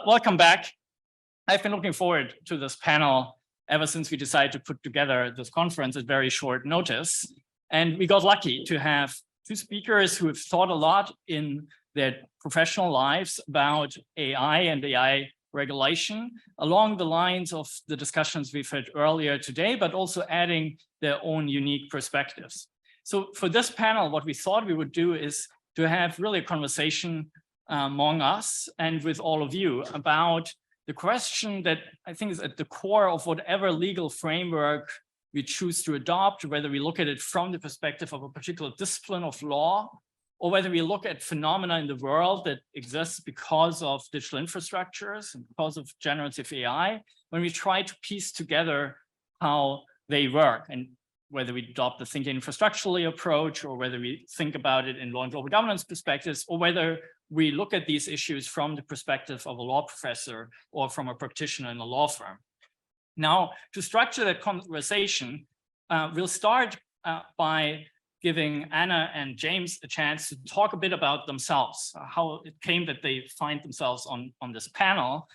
Welcome back. I've been looking forward to this panel ever since we decided to put together this conference at very short notice. And we got lucky to have two speakers who have thought a lot in their professional lives about AI and AI regulation along the lines of the discussions we've had earlier today, but also adding their own unique perspectives. So for this panel, what we thought we would do is to have really a conversation among us and with all of you about the question that I think is at the core of whatever legal framework we choose to adopt, whether we look at it from the perspective of a particular discipline of law, or whether we look at phenomena in the world that exists because of digital infrastructures and because of generative AI, when we try to piece together how they work, and whether we adopt the thinking infrastructurally approach, or whether we think about it in law and global governance perspectives, or whether we look at these issues from the perspective of a law professor or from a practitioner in a law firm. Now, to structure that conversation, we'll start by giving Anna and James a chance to talk a bit about themselves, how it came that they find themselves on this panel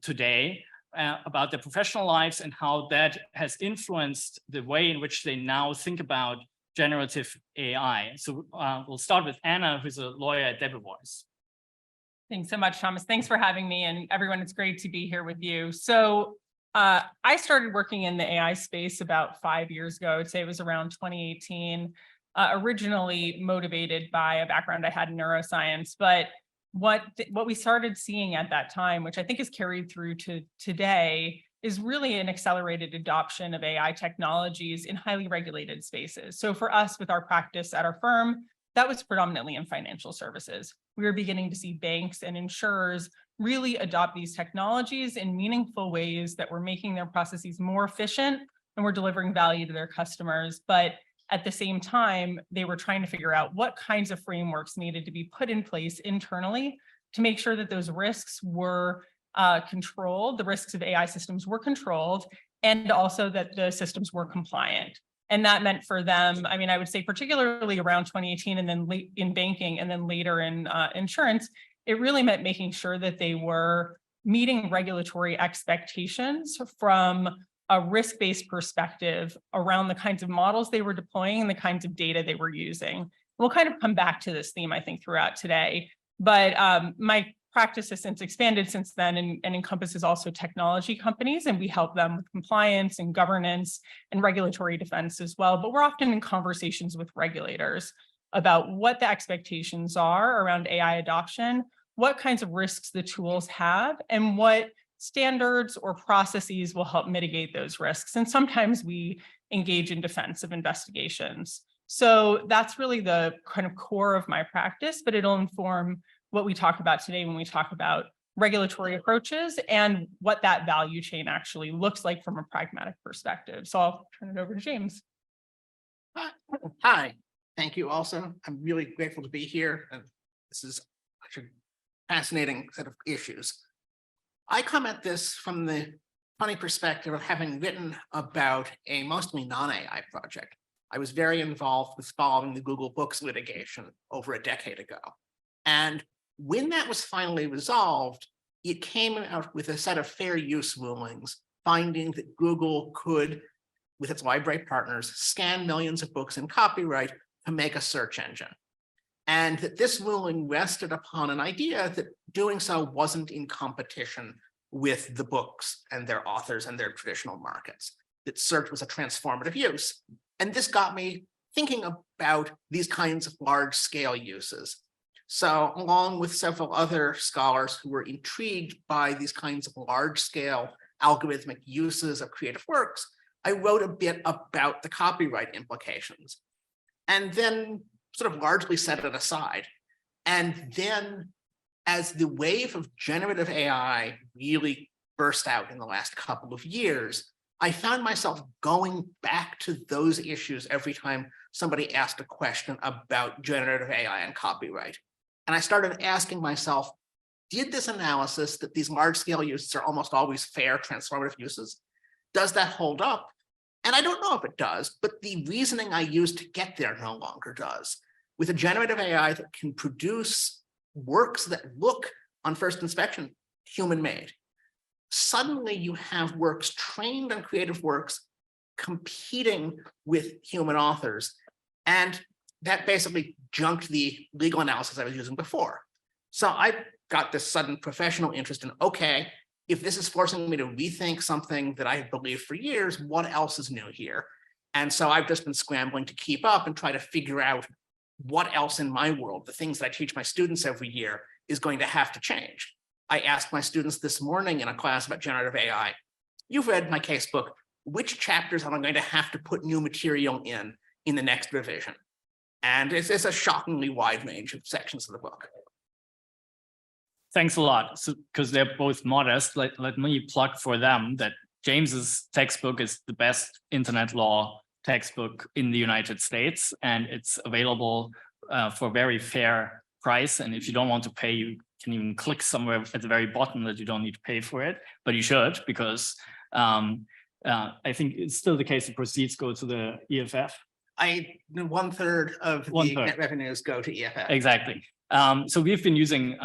today, about their professional lives and how that has influenced the way in which they now think about generative AI. So we'll start with Anna, who's a lawyer at Debevoise. Thanks so much, Thomas. Thanks for having me. And everyone, it's great to be here with you. So I started working in the AI space about 5 years ago. I'd say it was around 2018, originally motivated by a background I had in neuroscience. But what we started seeing at that time, which I think is carried through to today, is really an accelerated adoption of AI technologies in highly regulated spaces. So for us, with our practice at our firm, that was predominantly in financial services. We were beginning to see banks and insurers really adopt these technologies in meaningful ways that were making their processes more efficient and were delivering value to their customers. But at the same time, they were trying to figure out what kinds of frameworks needed to be put in place internally to make sure that those risks were controlled, the risks of AI systems were controlled, and also that the systems were compliant. And that meant for them, I mean, I would say particularly around 2018 and then late in banking and then later in insurance, it really meant making sure that they were meeting regulatory expectations from a risk-based perspective around the kinds of models they were deploying and the kinds of data they were using. We'll kind of come back to this theme, I think, throughout today. But my practice has since expanded since then and encompasses also technology companies, and we help them with compliance and governance and regulatory defense as well. But we're often in conversations with regulators about what the expectations are around AI adoption, what kinds of risks the tools have, and what standards or processes will help mitigate those risks. And sometimes we engage in defensive investigations. So that's really the kind of core of my practice, but it'll inform what we talk about today when we talk about regulatory approaches and what that value chain actually looks like from a pragmatic perspective. So I'll turn it over to James. Hi, thank you also. I'm really grateful to be here. This is such a fascinating set of issues. I come at this from the funny perspective of having written about a mostly non-AI project. I was very involved with following the Google Books litigation over a decade ago. And when that was finally resolved, it came out with a set of fair use rulings, finding that Google could, with its library partners, scan millions of books in copyright to make a search engine. And that this ruling rested upon an idea that doing so wasn't in competition with the books and their authors and their traditional markets, that search was a transformative use. And this got me thinking about these kinds of large-scale uses. So along with several other scholars who were intrigued by these kinds of large-scale algorithmic uses of creative works, I wrote a bit about the copyright implications, and then sort of largely set it aside. And then as the wave of generative AI really burst out in the last couple of years, I found myself going back to those issues every time somebody asked a question about generative AI and copyright. And I started asking myself, did this analysis that these large-scale uses are almost always fair, transformative uses, does that hold up? And I don't know if it does, but the reasoning I used to get there no longer does. With a generative AI that can produce works that look on first inspection human-made. Suddenly you have works trained on creative works competing with human authors. And that basically junked the legal analysis I was using before. So I got this sudden professional interest in, okay, if this is forcing me to rethink something that I have believed for years, what else is new here? And so I've just been scrambling to keep up and try to figure out what else in my world, the things that I teach my students every year, is going to have to change. I asked my students this morning in a class about generative AI, you've read my casebook, which chapters am I going to have to put new material in the next revision? And it's a shockingly wide range of sections of the book. Thanks a lot. So, because they're both modest, let me plug for them that James's textbook is the best internet law textbook in the United States, and it's available for a very fair price. And if you don't want to pay, you can even click somewhere at the very bottom that you don't need to pay for it, but you should, because I think it's still the case the proceeds go to the EFF. 1/3 of the net revenues go to EFF. Exactly. So we've been using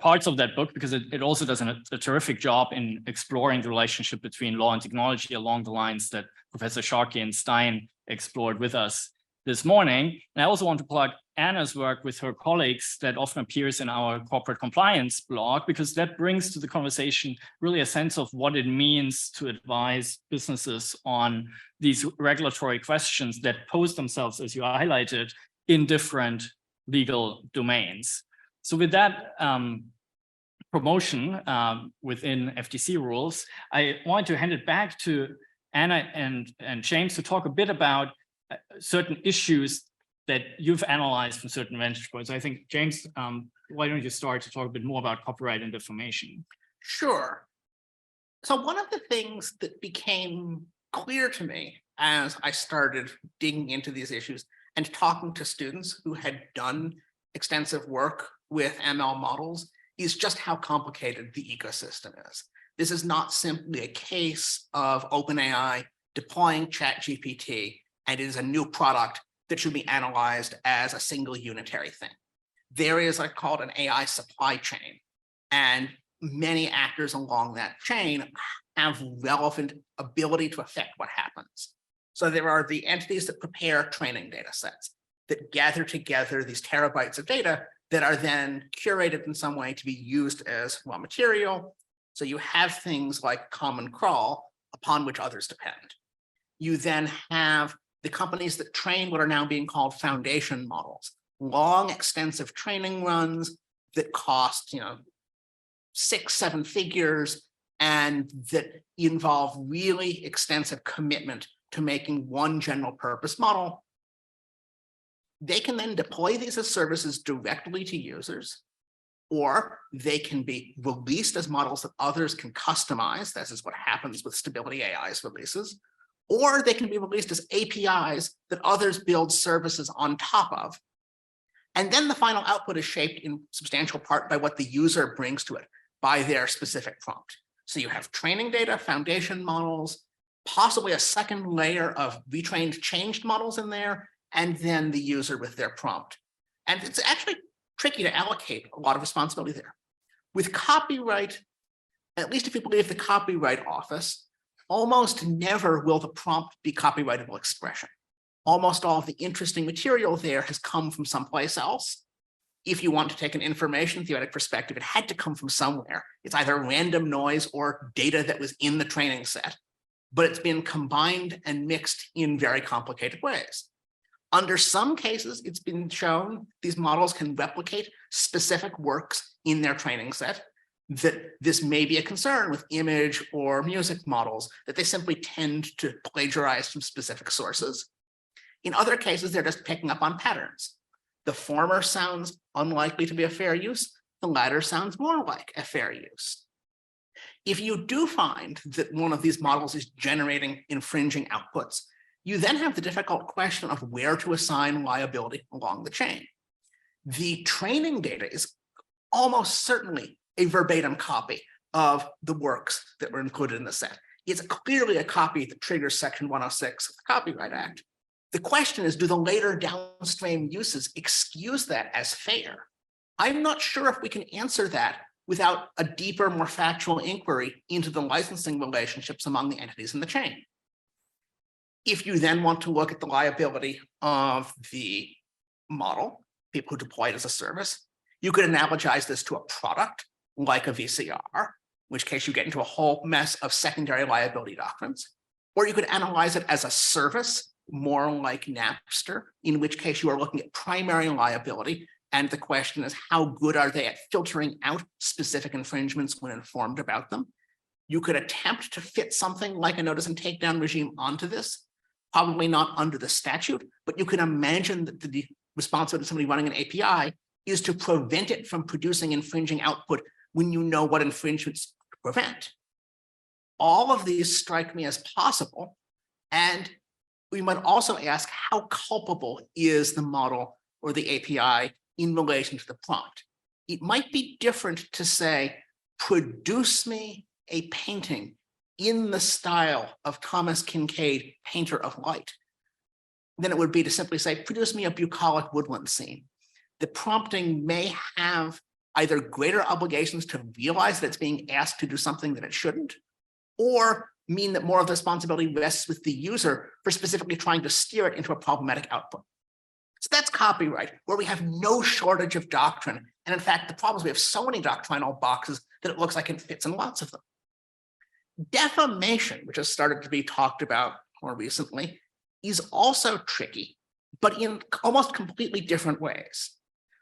parts of that book because it also does a terrific job in exploring the relationship between law and technology along the lines that Professor Sharkey and Stein explored with us this morning. And I also want to plug Anna's work with her colleagues that often appears in our corporate compliance blog, because that brings to the conversation really a sense of what it means to advise businesses on these regulatory questions that pose themselves, as you highlighted, in different legal domains. So with that promotion within FTC rules, I want to hand it back to Anna and James to talk a bit about certain issues that you've analyzed from certain vantage points. I think, James, why don't you start to talk a bit more about copyright and defamation? Sure. So one of the things that became clear to me as I started digging into these issues and talking to students who had done extensive work with ML models is just how complicated the ecosystem is. This is not simply a case of OpenAI deploying ChatGPT, and it is a new product that should be analyzed as a single unitary thing. There is, I call it, an AI supply chain, and many actors along that chain have relevant ability to affect what happens. So there are the entities that prepare training data sets that gather together these terabytes of data that are then curated in some way to be used as raw material. So you have things like Common Crawl, upon which others depend. You then have the companies that train what are now being called foundation models, long, extensive training runs that cost, 6-7 figures, and that involve really extensive commitment to making one general purpose model. They can then deploy these as services directly to users, or they can be released as models that others can customize. This is what happens with Stability AI's releases. Or they can be released as APIs that others build services on top of. And then the final output is shaped in substantial part by what the user brings to it, by their specific prompt. So you have training data, foundation models, possibly a second layer of retrained changed models in there, and then the user with their prompt. And it's actually tricky to allocate a lot of responsibility there. With copyright, at least if you believe the Copyright Office, almost never will the prompt be copyrightable expression. Almost all of the interesting material there has come from someplace else. If you want to take an information theoretic perspective, it had to come from somewhere. It's either random noise or data that was in the training set, but it's been combined and mixed in very complicated ways. Under some cases, it's been shown these models can replicate specific works in their training set, that this may be a concern with image or music models, that they simply tend to plagiarize from specific sources. In other cases, they're just picking up on patterns. The former sounds unlikely to be a fair use, the latter sounds more like a fair use. If you do find that one of these models is generating infringing outputs, you then have the difficult question of where to assign liability along the chain. The training data is almost certainly a verbatim copy of the works that were included in the set. It's clearly a copy that triggers Section 106 of the Copyright Act. The question is, do the later downstream uses excuse that as fair? I'm not sure if we can answer that without a deeper, more factual inquiry into the licensing relationships among the entities in the chain. If you then want to look at the liability of the model, people who deploy it as a service, you could analogize this to a product like a VCR, in which case you get into a whole mess of secondary liability doctrines. Or you could analyze it as a service, more like Napster, in which case you are looking at primary liability. And the question is, how good are they at filtering out specific infringements when informed about them? You could attempt to fit something like a notice and takedown regime onto this, probably not under the statute, but you can imagine that the responsibility of somebody running an API is to prevent it from producing infringing output when you know what infringements to prevent. All of these strike me as possible. And we might also ask, how culpable is the model or the API in relation to the prompt? It might be different to say, produce me a painting in the style of Thomas Kinkade, painter of light, than it would be to simply say, produce me a bucolic woodland scene. The prompting may have either greater obligations to realize that it's being asked to do something that it shouldn't, or mean that more of the responsibility rests with the user for specifically trying to steer it into a problematic output. So that's copyright, where we have no shortage of doctrine. And in fact, the problem is we have so many doctrinal boxes that it looks like it fits in lots of them. Defamation, which has started to be talked about more recently, is also tricky, but in almost completely different ways.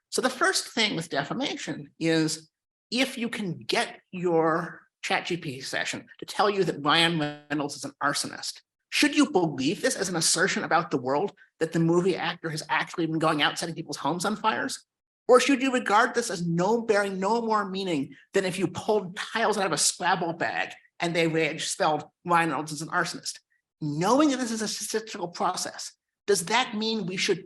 So the first thing with defamation is, if you can get your ChatGPT session to tell you that Ryan Reynolds is an arsonist, should you believe this as an assertion about the world that the movie actor has actually been going out setting people's homes on fires? Or should you regard this as bearing no more meaning than if you pulled tiles out of a Scrabble bag and they spelled Ryan Reynolds as an arsonist? Knowing that this is a statistical process, does that mean we should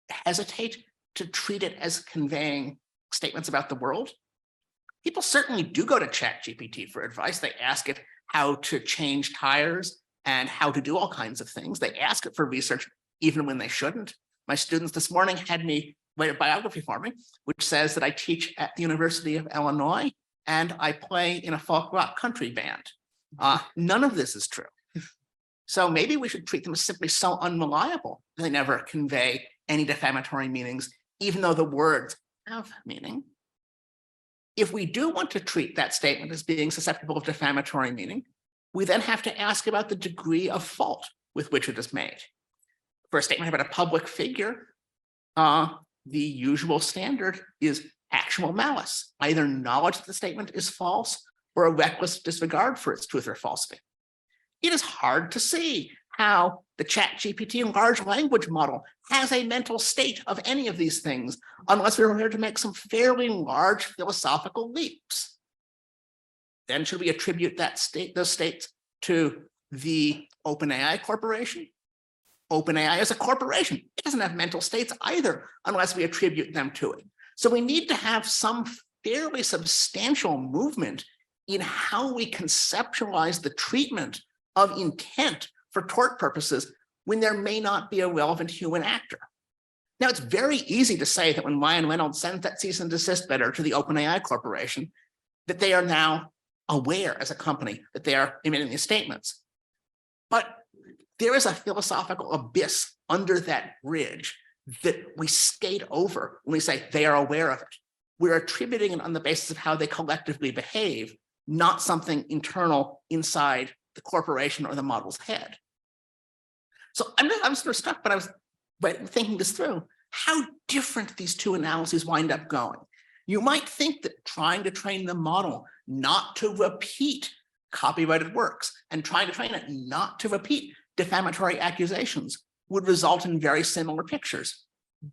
hesitate to treat it as conveying statements about the world? People certainly do go to ChatGPT for advice. They ask it how to change tires and how to do all kinds of things. They ask it for research even when they shouldn't. My students this morning had me write a biography for me, which says that I teach at the University of Illinois and I play in a folk rock country band. None of this is true. So maybe we should treat them as simply so unreliable that they never convey any defamatory meanings, even though the words have meaning. If we do want to treat that statement as being susceptible of defamatory meaning, we then have to ask about the degree of fault with which it is made. For a statement about a public figure, the usual standard is actual malice, either knowledge that the statement is false or a reckless disregard for its truth or falsity. It is hard to see how the ChatGPT large language model has a mental state of any of these things, unless we're prepared to make some fairly large philosophical leaps. Then should we attribute those states to the OpenAI Corporation? OpenAI is a corporation. It doesn't have mental states either, unless we attribute them to it. So we need to have some fairly substantial movement in how we conceptualize the treatment of intent for tort purposes when there may not be a relevant human actor. Now, it's very easy to say that when Ryan Reynolds sends that cease and desist letter to the OpenAI Corporation, that they are now aware as a company that they are emitting these statements. But there is a philosophical abyss under that bridge that we skate over when we say they are aware of it. We're attributing it on the basis of how they collectively behave, not something internal inside the corporation or the model's head. So I'm sort of stuck, but I was thinking this through, how different these two analyses wind up going. You might think that trying to train the model not to repeat copyrighted works and trying to train it not to repeat defamatory accusations would result in very similar pictures.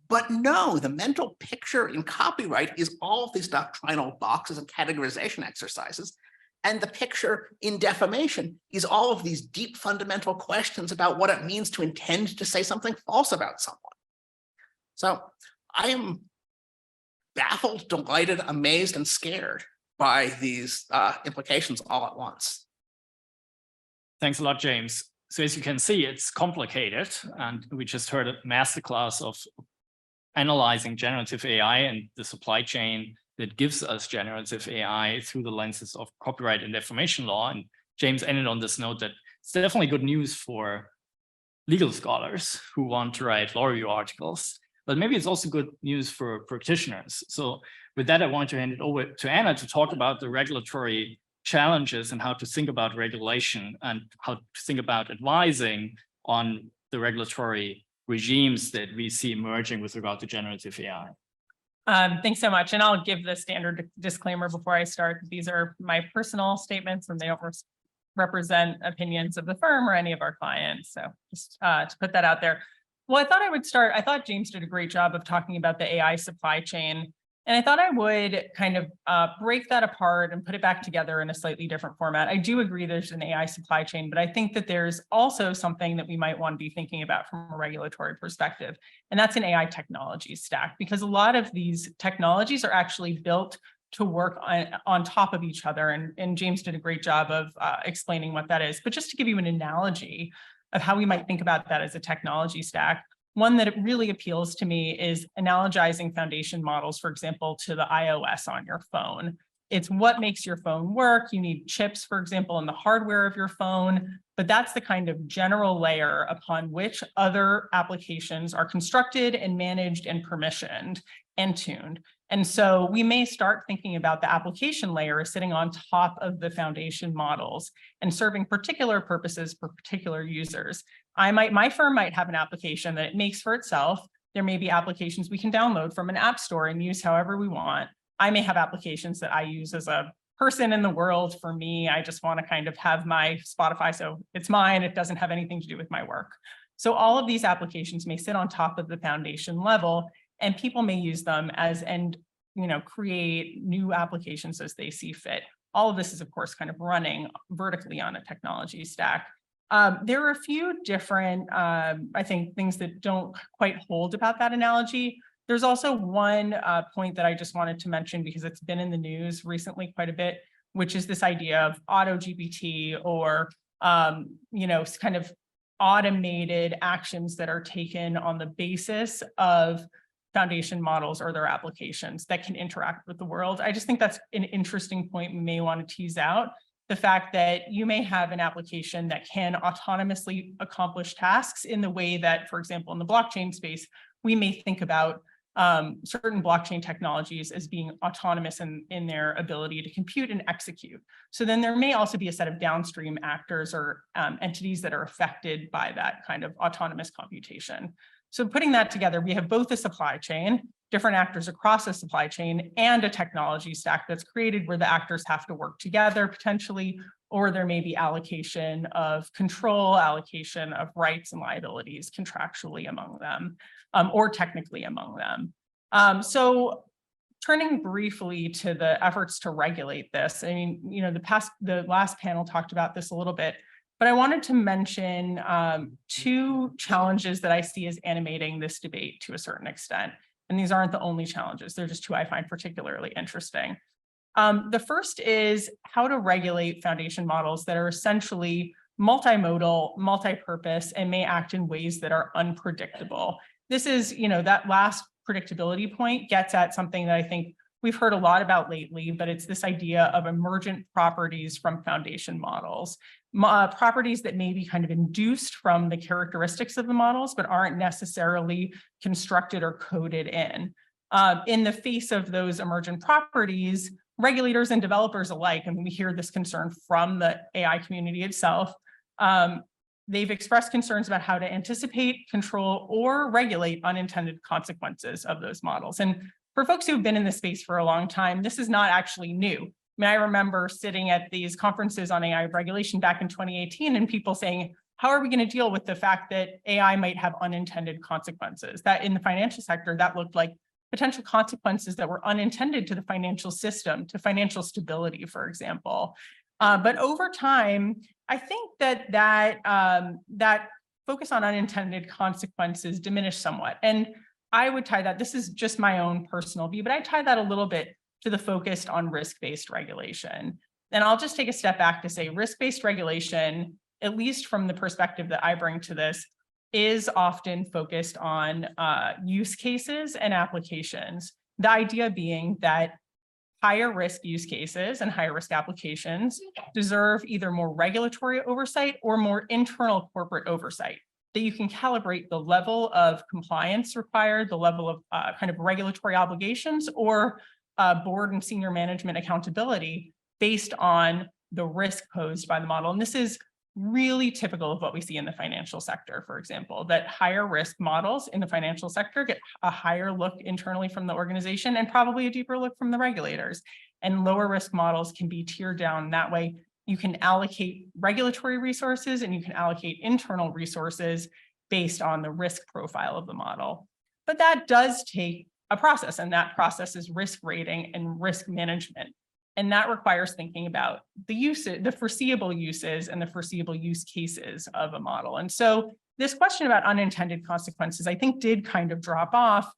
But no, the mental picture in copyright is all of these doctrinal boxes and categorization exercises. And the picture in defamation is all of these deep fundamental questions about what it means to intend to say something false about someone. So I am baffled, delighted, amazed, and scared by these implications all at once. Thanks a lot, James. So as you can see, it's complicated. And we just heard a masterclass of analyzing generative AI and the supply chain that gives us generative AI through the lenses of copyright and defamation law. And James ended on this note that it's definitely good news for legal scholars who want to write law review articles, but maybe it's also good news for practitioners. So with that, I want to hand it over to Anna to talk about the regulatory challenges and how to think about regulation and how to think about advising on the regulatory regimes that we see emerging with regard to generative AI. Thanks so much. And I'll give the standard disclaimer before I start. These are my personal statements and they don't represent opinions of the firm or any of our clients. So just to put that out there. Well, I thought I would start. I thought James did a great job of talking about the AI supply chain. And I thought I would kind of break that apart and put it back together in a slightly different format. I do agree there's an AI supply chain, but I think that there's also something that we might want to be thinking about from a regulatory perspective. And that's an AI technology stack, because a lot of these technologies are actually built to work on top of each other. And James did a great job of explaining what that is. But just to give you an analogy of how we might think about that as a technology stack, one that really appeals to me is analogizing foundation models, for example, to the iOS on your phone. It's what makes your phone work. You need chips, for example, in the hardware of your phone, but that's the kind of general layer upon which other applications are constructed and managed and permissioned and tuned. And so we may start thinking about the application layer as sitting on top of the foundation models and serving particular purposes for particular users. My firm might have an application that it makes for itself. There may be applications we can download from an app store and use however we want. I may have applications that I use as a person in the world. For me, I just want to kind of have my Spotify, so it's mine. It doesn't have anything to do with my work. So all of these applications may sit on top of the foundation level, and people may use them as create new applications as they see fit. All of this is, of course, kind of running vertically on a technology stack. There are a few different, I think, things that don't quite hold about that analogy. There's also one point that I just wanted to mention because it's been in the news recently quite a bit, which is this idea of auto GPT or, kind of automated actions that are taken on the basis of foundation models or their applications that can interact with the world. I just think that's an interesting point we may want to tease out. The fact that you may have an application that can autonomously accomplish tasks in the way that, for example, in the blockchain space, we may think about certain blockchain technologies as being autonomous in their ability to compute and execute. So then there may also be a set of downstream actors or entities that are affected by that kind of autonomous computation. So putting that together, we have both a supply chain, different actors across the supply chain, and a technology stack that's created where the actors have to work together potentially, or there may be allocation of control, allocation of rights and liabilities contractually among them, or technically among them. So turning briefly to the efforts to regulate this, I mean, the last panel talked about this a little bit, but I wanted to mention two challenges that I see as animating this debate to a certain extent. And these aren't the only challenges. They're just two I find particularly interesting. The first is how to regulate foundation models that are essentially multimodal, multi-purpose, and may act in ways that are unpredictable. This is, that last predictability point gets at something that I think we've heard a lot about lately, but it's this idea of emergent properties from foundation models. Properties that may be kind of induced from the characteristics of the models, but aren't necessarily constructed or coded in. In the face of those emergent properties, regulators and developers alike, and we hear this concern from the AI community itself, they've expressed concerns about how to anticipate, control, or regulate unintended consequences of those models. And for folks who've been in this space for a long time, this is not actually new. I remember sitting at these conferences on AI regulation back in 2018 and people saying, how are we going to deal with the fact that AI might have unintended consequences? That in the financial sector, that looked like potential consequences that were unintended to the financial system, to financial stability, for example. But over time, I think that focus on unintended consequences diminished somewhat. And I would tie that, this is just my own personal view, but I tie that a little bit to the focus on risk-based regulation. And I'll just take a step back to say risk-based regulation, at least from the perspective that I bring to this, is often focused on use cases and applications. The idea being that higher risk use cases and higher risk applications deserve either more regulatory oversight or more internal corporate oversight, that you can calibrate the level of compliance required, the level of kind of regulatory obligations, or board and senior management accountability based on the risk posed by the model. And this is really typical of what we see in the financial sector, for example, that higher risk models in the financial sector get a higher look internally from the organization and probably a deeper look from the regulators. And lower risk models can be tiered down that way. You can allocate regulatory resources and you can allocate internal resources based on the risk profile of the model. But that does take a process, and that process is risk rating and risk management. And that requires thinking about the uses, the foreseeable uses and the foreseeable use cases of a model. And so this question about unintended consequences, I think, did kind of drop off,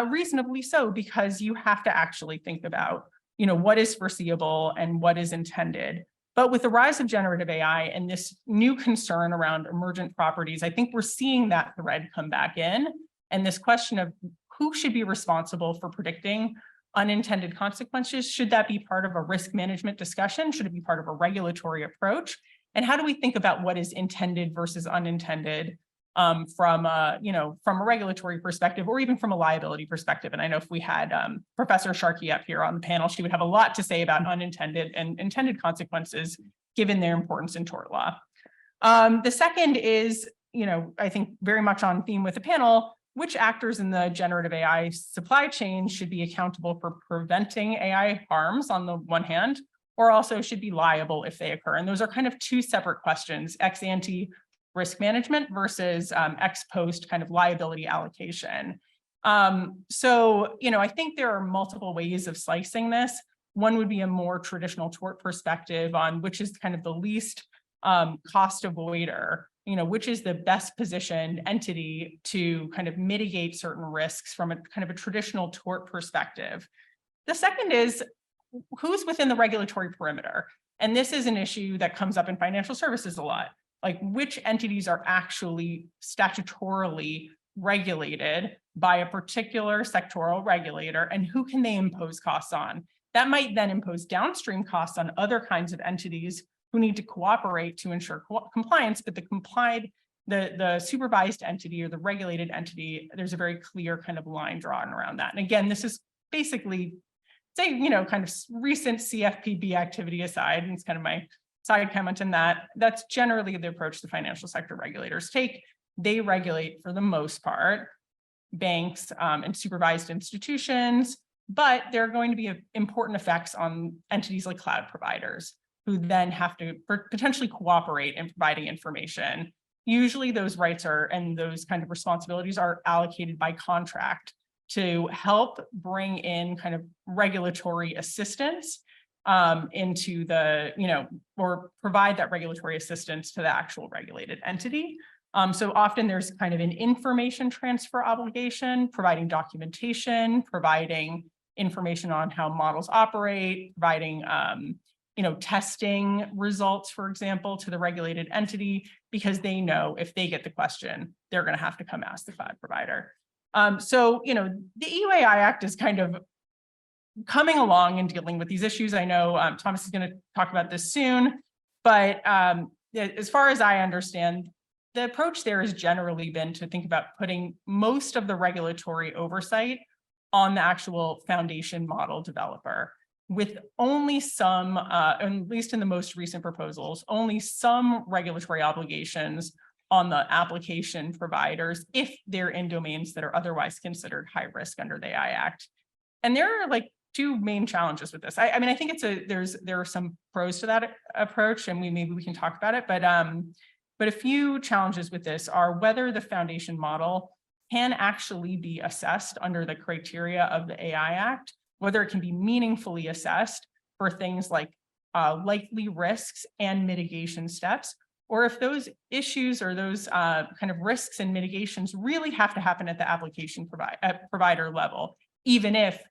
reasonably so, because you have to actually think about, what is foreseeable and what is intended. But with the rise of generative AI and this new concern around emergent properties, I think we're seeing that thread come back in. And this question of who should be responsible for predicting unintended consequences, should that be part of a risk management discussion? Should it be part of a regulatory approach? And how do we think about what is intended versus unintended from a regulatory perspective, or even from a liability perspective? And I know if we had Professor Sharkey up here on the panel, she would have a lot to say about unintended and intended consequences, given their importance in tort law. The second is, I think very much on theme with the panel, which actors in the generative AI supply chain should be accountable for preventing AI harms on the one hand, or also should be liable if they occur. And those are kind of two separate questions: ex ante risk management versus ex post kind of liability allocation. So, I think there are multiple ways of slicing this. One would be a more traditional tort perspective on which is kind of the least cost avoider, which is the best positioned entity to kind of mitigate certain risks from a kind of a traditional tort perspective. The second is who's within the regulatory perimeter. And this is an issue that comes up in financial services a lot, like which entities are actually statutorily regulated by a particular sectoral regulator and who can they impose costs on. That might then impose downstream costs on other kinds of entities who need to cooperate to ensure compliance, but the supervised entity or the regulated entity, there's a very clear kind of line drawn around that. And again, this is basically, say, kind of recent CFPB activity aside, and it's kind of my side comment in that, that's generally the approach the financial sector regulators take. They regulate, for the most part, banks and supervised institutions, but there are going to be important effects on entities like cloud providers, who then have to potentially cooperate in providing information. Usually those rights and those kind of responsibilities are allocated by contract to help bring in kind of regulatory assistance into the, or provide that regulatory assistance to the actual regulated entity. So often there's kind of an information transfer obligation, providing documentation, providing information on how models operate, providing testing results, for example, to the regulated entity, because they know if they get the question, they're going to have to come ask the cloud provider. So, the EU AI Act is kind of coming along and dealing with these issues. I know Thomas is going to talk about this soon, but as far as I understand, the approach there has generally been to think about putting most of the regulatory oversight on the actual foundation model developer, with only some, at least in the most recent proposals, only some regulatory obligations on the application providers if they're in domains that are otherwise considered high risk under the AI Act. And there are like two main challenges with this. I mean, I think there are some pros to that approach, and maybe we can talk about it. But a few challenges with this are whether the foundation model can actually be assessed under the criteria of the AI Act, whether it can be meaningfully assessed for things like likely risks and mitigation steps, or if those issues or those kind of risks and mitigations really have to happen at the application provider level, even if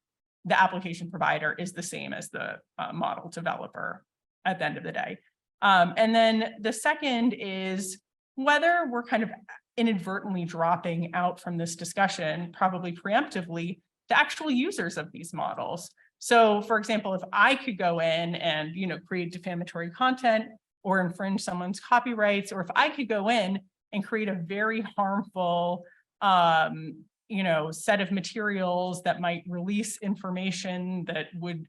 the application provider is the same as the model developer at the end of the day. And then the second is whether we're kind of inadvertently dropping out from this discussion, probably preemptively, the actual users of these models. So for example, if I could go in and, create defamatory content or infringe someone's copyrights, or if I could go in and create a very harmful, set of materials that might release information that would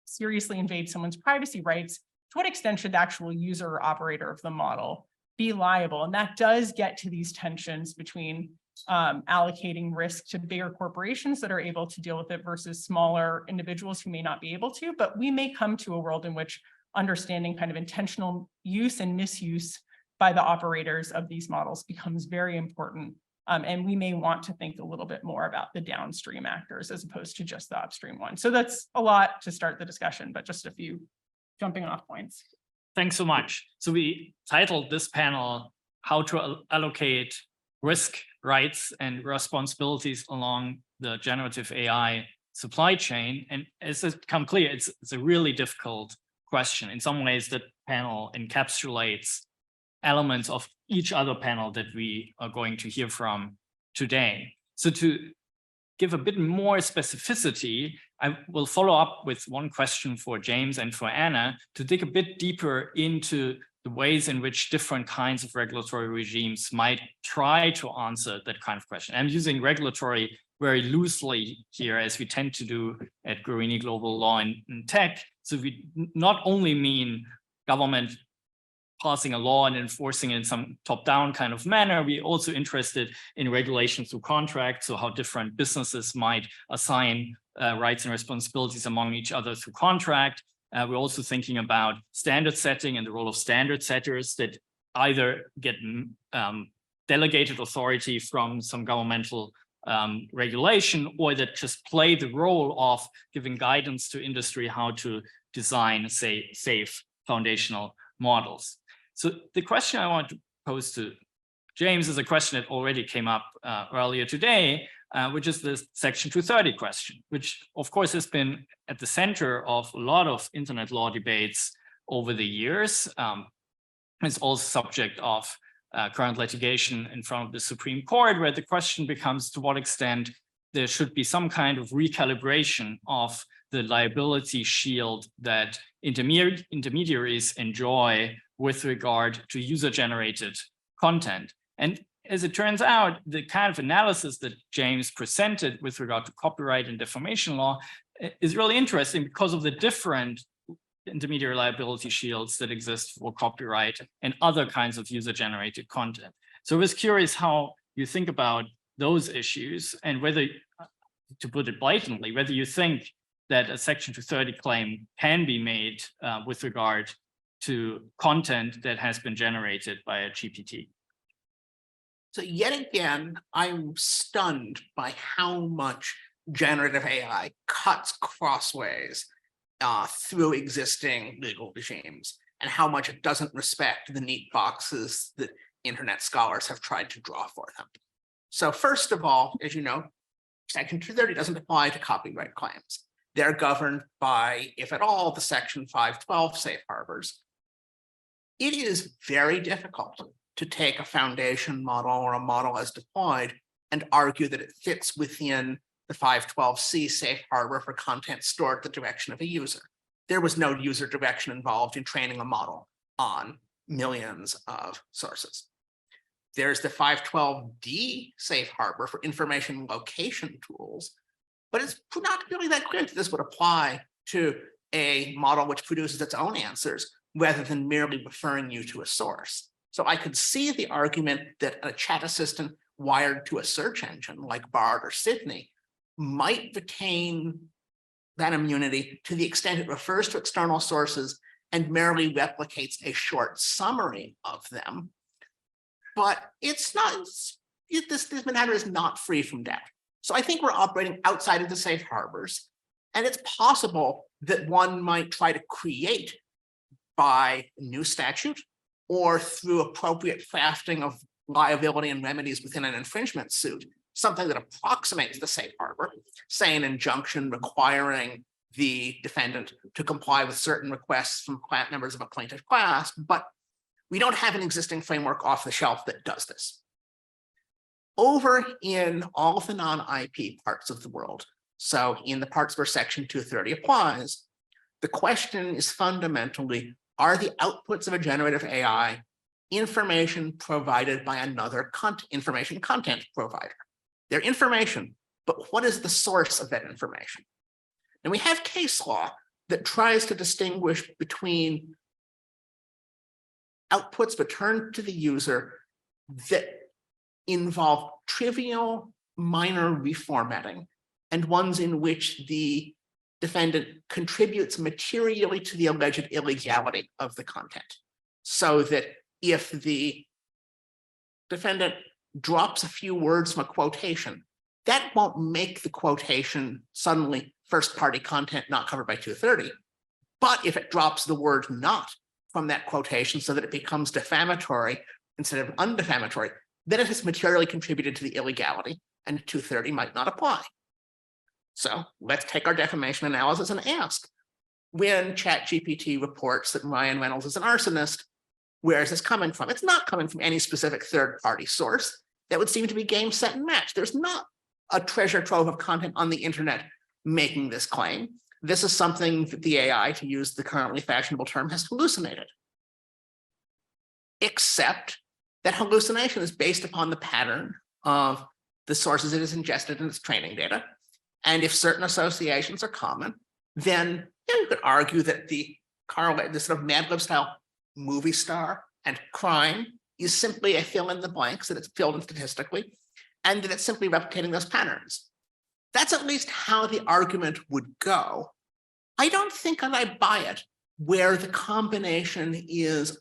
seriously invade someone's privacy rights, to what extent should the actual user or operator of the model be liable? And that does get to these tensions between allocating risk to bigger corporations that are able to deal with it versus smaller individuals who may not be able to. But we may come to a world in which understanding kind of intentional use and misuse by the operators of these models becomes very important. And we may want to think a little bit more about the downstream actors as opposed to just the upstream one. So that's a lot to start the discussion, but just a few jumping off points. Thanks so much. So we titled this panel, How to Allocate Risk, Rights, and Responsibilities Along the Generative AI Supply Chain. And as it's become clear, it's a really difficult question. In some ways, the panel encapsulates elements of each other panel that we are going to hear from today. So to give a bit more specificity, I will follow up with one question for James and for Anna to dig a bit deeper into the ways in which different kinds of regulatory regimes might try to answer that kind of question. I'm using regulatory very loosely here, as we tend to do at Guarini Global Law and Tech. So we not only mean government passing a law and enforcing it in some top-down kind of manner, we're also interested in regulation through contracts, so how different businesses might assign rights and responsibilities among each other through contract. We're also thinking about standard setting and the role of standard setters that either get delegated authority from some governmental regulation, or that just play the role of giving guidance to industry how to design, say, safe foundational models. So the question I want to pose to James is a question that already came up earlier today, which is the Section 230 question, which of course has been at the center of a lot of internet law debates over the years. It's also subject of current litigation in front of the Supreme Court, where the question becomes to what extent there should be some kind of recalibration of the liability shield that intermediaries enjoy with regard to user-generated content. And as it turns out, the kind of analysis that James presented with regard to copyright and defamation law is really interesting because of the different intermediary liability shields that exist for copyright and other kinds of user-generated content. So I was curious how you think about those issues and whether, to put it blatantly, whether you think that a Section 230 claim can be made with regard to content that has been generated by a GPT. So yet again, I'm stunned by how much generative AI cuts crossways through existing legal regimes, and how much it doesn't respect the neat boxes that internet scholars have tried to draw for them. So first of all, as you know, Section 230 doesn't apply to copyright claims. They're governed by, if at all, the Section 512 safe harbors. It is very difficult to take a foundation model or a model as deployed and argue that it fits within the 512c safe harbor for content stored at the direction of a user. There was no user direction involved in training a model on millions of sources. There's the 512d safe harbor for information location tools, but it's not really that clear that this would apply to a model which produces its own answers rather than merely referring you to a source. So I could see the argument that a chat assistant wired to a search engine like Bard or Sydney might retain that immunity to the extent it refers to external sources and merely replicates a short summary of them. But it's not, this matter is not free from doubt. So I think we're operating outside of the safe harbors, and it's possible that one might try to create by new statute or through appropriate crafting of liability and remedies within an infringement suit, something that approximates the safe harbor, say an injunction requiring the defendant to comply with certain requests from members of a plaintiff class, but we don't have an existing framework off the shelf that does this. Over in all of the non-IP parts of the world, So in the parts where section 230 applies, the question is fundamentally, are the outputs of a generative AI information provided by another information content provider? They're information, but what is the source of that information? And we have case law that tries to distinguish between outputs returned to the user that involve trivial minor reformatting and ones in which the defendant contributes materially to the alleged illegality of the content. So that if the defendant drops a few words from a quotation, that won't make the quotation suddenly first-party content not covered by 230. But if it drops the word not from that quotation so that it becomes defamatory instead of undefamatory, then it has materially contributed to the illegality, and 230 might not apply. So let's take our defamation analysis and ask, when ChatGPT reports that Ryan Reynolds is an arsonist, where is this coming from? It's not coming from any specific third-party source. That would seem to be game, set, and match. There's not a treasure trove of content on the internet making this claim. This is something that the AI, to use the currently fashionable term, has hallucinated. Except that hallucination is based upon the pattern of the sources it has ingested in its training data. And if certain associations are common, then you could argue that the sort of Mad Lib style movie star and crime is simply a fill in the blanks that it's filled in statistically, and that it's simply replicating those patterns. That's at least how the argument would go. I don't think that I buy it where the combination is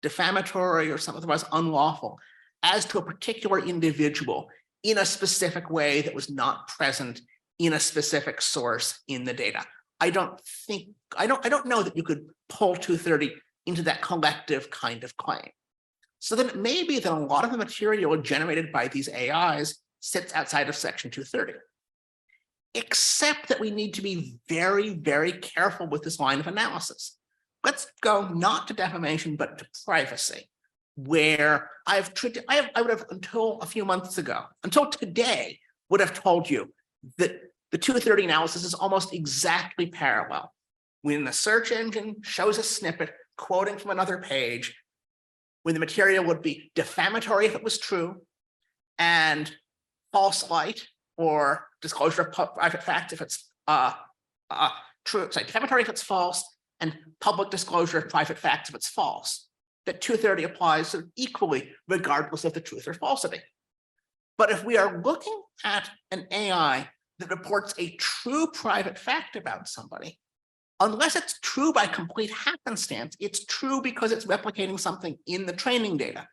defamatory or something otherwise unlawful as to a particular individual in a specific way that was not present in a specific source in the data. I don't know that you could pull 230 into that collective kind of claim. So then it may be that a lot of the material generated by these AIs sits outside of section 230. Except that we need to be very, very careful with this line of analysis. Let's go not to defamation, but to privacy, where I would have until a few months ago, until today, would have told you that the 230 analysis is almost exactly parallel. When the search engine shows a snippet quoting from another page, when the material would be defamatory if it was true, and false light or disclosure of private facts if it's true, sorry, defamatory if it's false, and public disclosure of private facts if it's false, that 230 applies sort of equally regardless of the truth or falsity. But if we are looking at an AI that reports a true private fact about somebody, unless it's true by complete happenstance, it's true because it's replicating something in the training data.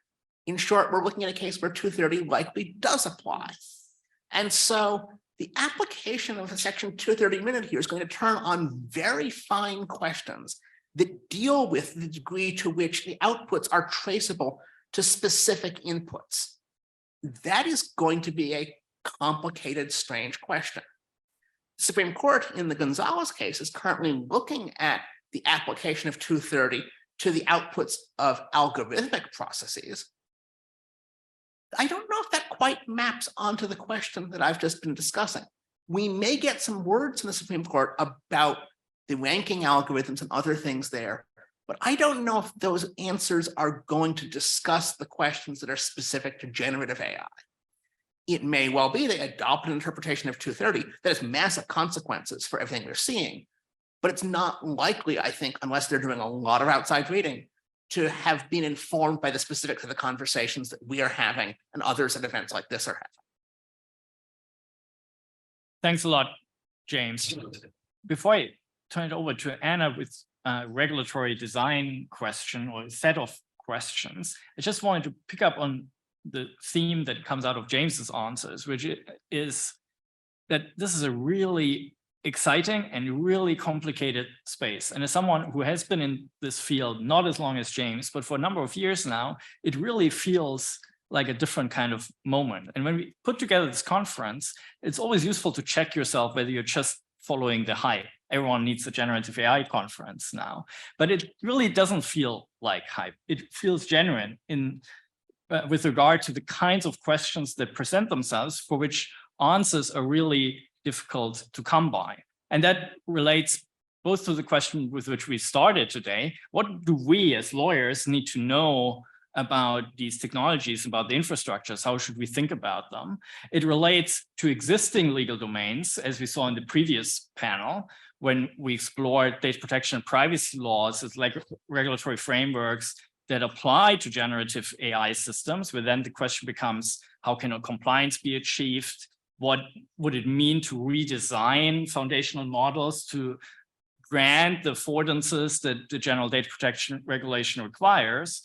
In short, we're looking at a case where 230 likely does apply. And so the application of the section 230 minute here is going to turn on very fine questions that deal with the degree to which the outputs are traceable to specific inputs. That is going to be a complicated, strange question. The Supreme Court in the Gonzalez case is currently looking at the application of 230 to the outputs of algorithmic processes. I don't know if that quite maps onto the question that I've just been discussing. We may get some words in the Supreme Court about the ranking algorithms and other things there, but I don't know if those answers are going to discuss the questions that are specific to generative AI. It may well be they adopt an interpretation of 230 that has massive consequences for everything we're seeing, but it's not likely, I think, unless they're doing a lot of outside reading, to have been informed by the specifics of the conversations that we are having and others at events like this are having. Thanks a lot, James. Before I turn it over to Anna with a regulatory design question or a set of questions, I just wanted to pick up on the theme that comes out of James's answers, which is that this is a really exciting and really complicated space. And as someone who has been in this field, not as long as James, but for a number of years now, it really feels like a different kind of moment. And when we put together this conference, it's always useful to check yourself whether you're just following the hype. Everyone needs a generative AI conference now, but it really doesn't feel like hype. It feels genuine with regard to the kinds of questions that present themselves, for which answers are really difficult to come by. And that relates both to the question with which we started today. What do we as lawyers need to know about these technologies, about the infrastructures? How should we think about them? It relates to existing legal domains, as we saw in the previous panel, when we explored data protection and privacy laws as like regulatory frameworks that apply to generative AI systems, where then the question becomes, how can a compliance be achieved? What would it mean to redesign foundational models to grant the affordances that the general data protection regulation requires?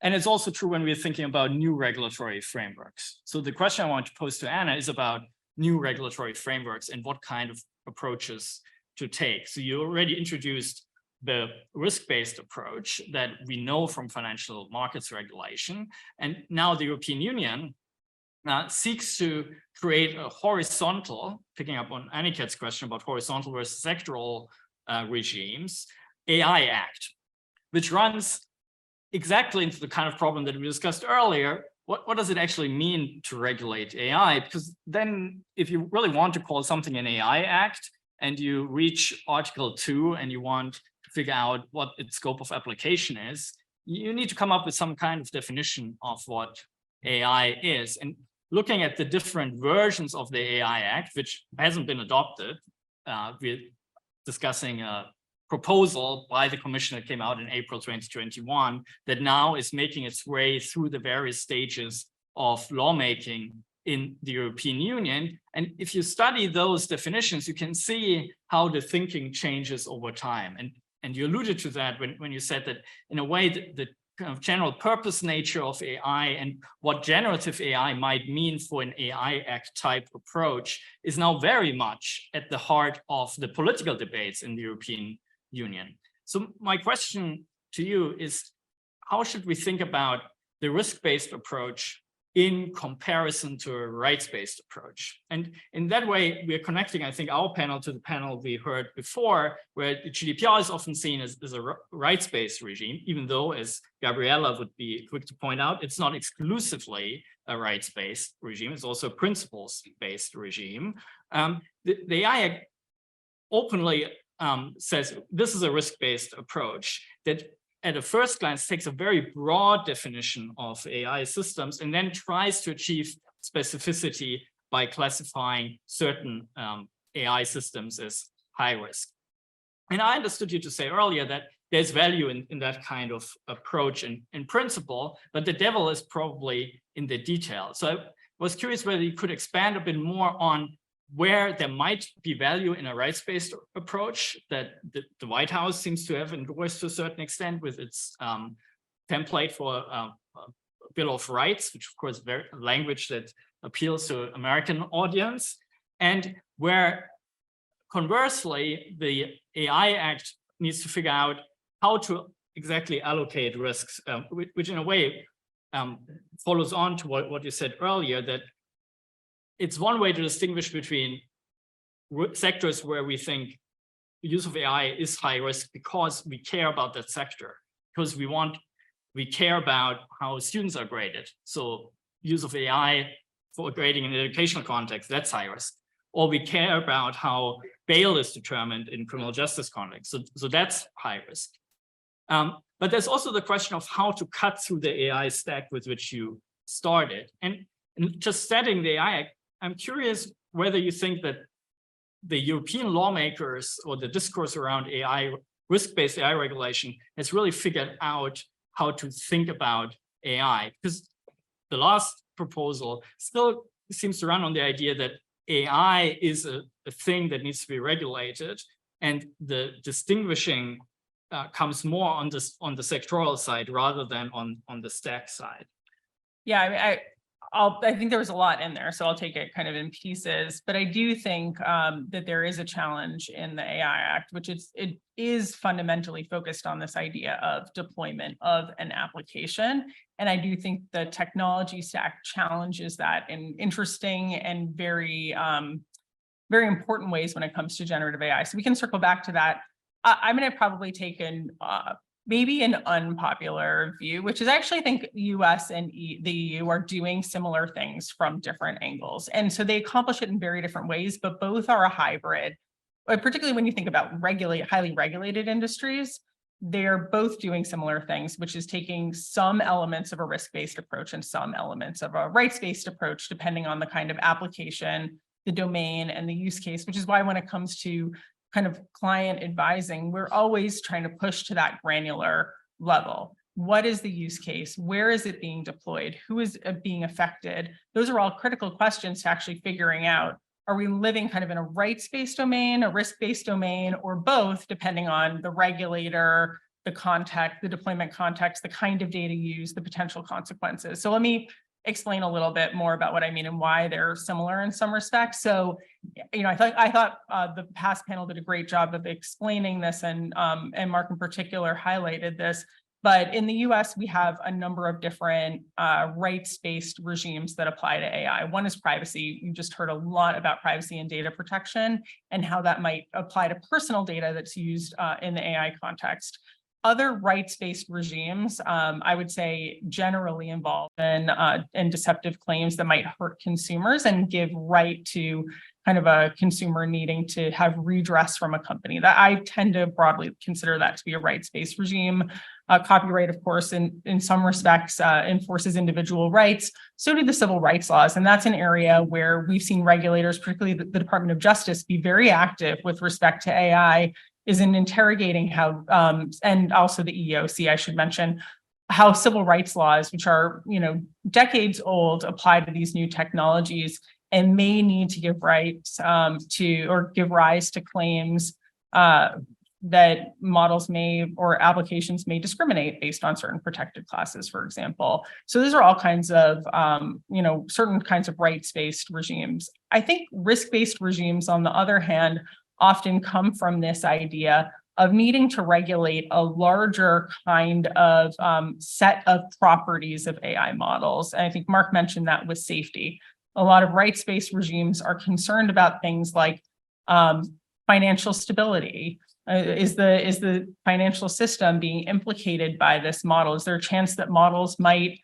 And it's also true when we're thinking about new regulatory frameworks. So the question I want to pose to Anna is about new regulatory frameworks and what kind of approaches to take. So you already introduced the risk-based approach that we know from financial markets regulation. And now the European Union seeks to create a horizontal, picking up on Aniket's question about horizontal versus sectoral regimes, AI Act, which runs exactly into the kind of problem that we discussed earlier. What does it actually mean to regulate AI? Because then if you really want to call something an AI Act and you reach Article 2 and you want to figure out what its scope of application is, you need to come up with some kind of definition of what AI is. And looking at the different versions of the AI Act, which hasn't been adopted, we're discussing a proposal by the Commission that came out in April 2021 that now is making its way through the various stages of lawmaking in the European Union. And if you study those definitions, you can see how the thinking changes over time. And you alluded to that when you said that in a way the kind of general purpose nature of AI and what generative AI might mean for an AI Act type approach is now very much at the heart of the political debates in the European Union. So my question to you is, how should we think about the risk-based approach in comparison to a rights-based approach? And in that way, we are connecting, I think, our panel to the panel we heard before, where the GDPR is often seen as a rights-based regime, even though, as Gabriella would be quick to point out, it's not exclusively a rights-based regime, it's also a principles-based regime. The AI Act openly says this is a risk-based approach that at a first glance takes a very broad definition of AI systems and then tries to achieve specificity by classifying certain AI systems as high risk. And I understood you to say earlier that there's value in that kind of approach in principle, but the devil is probably in the detail. So I was curious whether you could expand a bit more on where there might be value in a rights-based approach that the White House seems to have endorsed to a certain extent with its template for a Bill of Rights, which of course is very language that appeals to American audience, and where conversely, the AI Act needs to figure out how to exactly allocate risks, which in a way follows on to what you said earlier, that it's one way to distinguish between sectors where we think the use of AI is high risk because we care about that sector, because we care about how students are graded. So use of AI for grading in an educational context, that's high risk. Or we care about how bail is determined in criminal justice context. So that's high risk. But there's also the question of how to cut through the AI stack with which you started. And just setting the AI, I'm curious whether you think that the European lawmakers or the discourse around AI, risk-based AI regulation has really figured out how to think about AI, because the last proposal still seems to run on the idea that AI is a thing that needs to be regulated, and the distinguishing comes more on the sectoral side rather than on the stack side. Yeah, I mean, I think there was a lot in there, so I'll take it kind of in pieces. But I do think that there is a challenge in the AI Act, which it is fundamentally focused on this idea of deployment of an application. And I do think the technology stack challenges that in interesting and very, very important ways when it comes to generative AI. So we can circle back to that. I'm going to probably take maybe an unpopular view, which is actually, I think US and the EU are doing similar things from different angles. And so they accomplish it in very different ways, but both are a hybrid. Particularly when you think about highly regulated industries, they're both doing similar things, which is taking some elements of a risk-based approach and some elements of a rights-based approach, depending on the kind of application, the domain, and the use case, which is why when it comes to kind of client advising, we're always trying to push to that granular level. What is the use case? Where is it being deployed? Who is being affected? Those are all critical questions to actually figuring out, are we living kind of in a rights-based domain, a risk-based domain, or both, depending on the regulator, the context, the deployment context, the kind of data used, the potential consequences. So let me explain a little bit more about what I mean and why they're similar in some respects. So, I thought the past panel did a great job of explaining this, and Mark in particular highlighted this. But in the US, we have a number of different rights-based regimes that apply to AI. One is privacy. You just heard a lot about privacy and data protection and how that might apply to personal data that's used in the AI context. Other rights-based regimes, I would say, generally involve in deceptive claims that might hurt consumers and give right to kind of a consumer needing to have redress from a company. That I tend to broadly consider that to be a rights-based regime. Copyright, of course, in some respects, enforces individual rights. So do the civil rights laws. And that's an area where we've seen regulators, particularly the Department of Justice, be very active with respect to AI, is in interrogating how, and also the EEOC, I should mention, how civil rights laws, which are, decades old, apply to these new technologies and may need to give rights give rise to claims that models may or applications may discriminate based on certain protected classes, for example. So those are all kinds of, certain kinds of rights-based regimes. I think risk-based regimes, on the other hand, often come from this idea of needing to regulate a larger kind of set of properties of AI models. And I think Mark mentioned that with safety. A lot of rights-based regimes are concerned about things like financial stability. Is the financial system being implicated by this model? Is there a chance that models might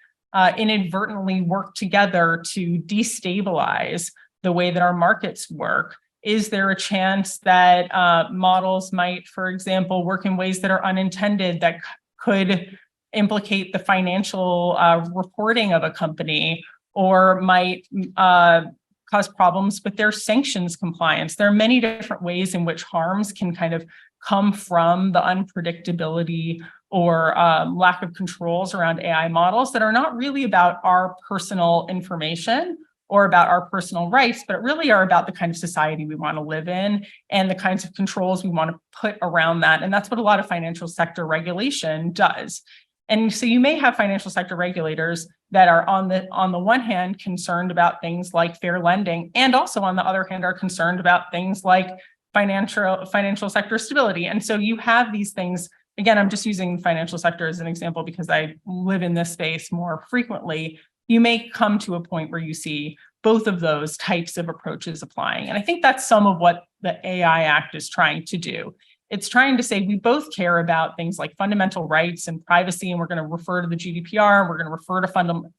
inadvertently work together to destabilize the way that our markets work? Is there a chance that models might, for example, work in ways that are unintended that could implicate the financial reporting of a company, or might cause problems with their sanctions compliance? There are many different ways in which harms can kind of come from the unpredictability or lack of controls around AI models that are not really about our personal information or about our personal rights, but really are about the kind of society we want to live in and the kinds of controls we want to put around that. And that's what a lot of financial sector regulation does. And so you may have financial sector regulators that are on the one hand concerned about things like fair lending, and also on the other hand are concerned about things like financial sector stability. And so you have these things. Again, I'm just using the financial sector as an example because I live in this space more frequently. You may come to a point where you see both of those types of approaches applying. And I think that's some of what the AI Act is trying to do. It's trying to say we both care about things like fundamental rights and privacy, and we're going to refer to the GDPR, and we're going to refer to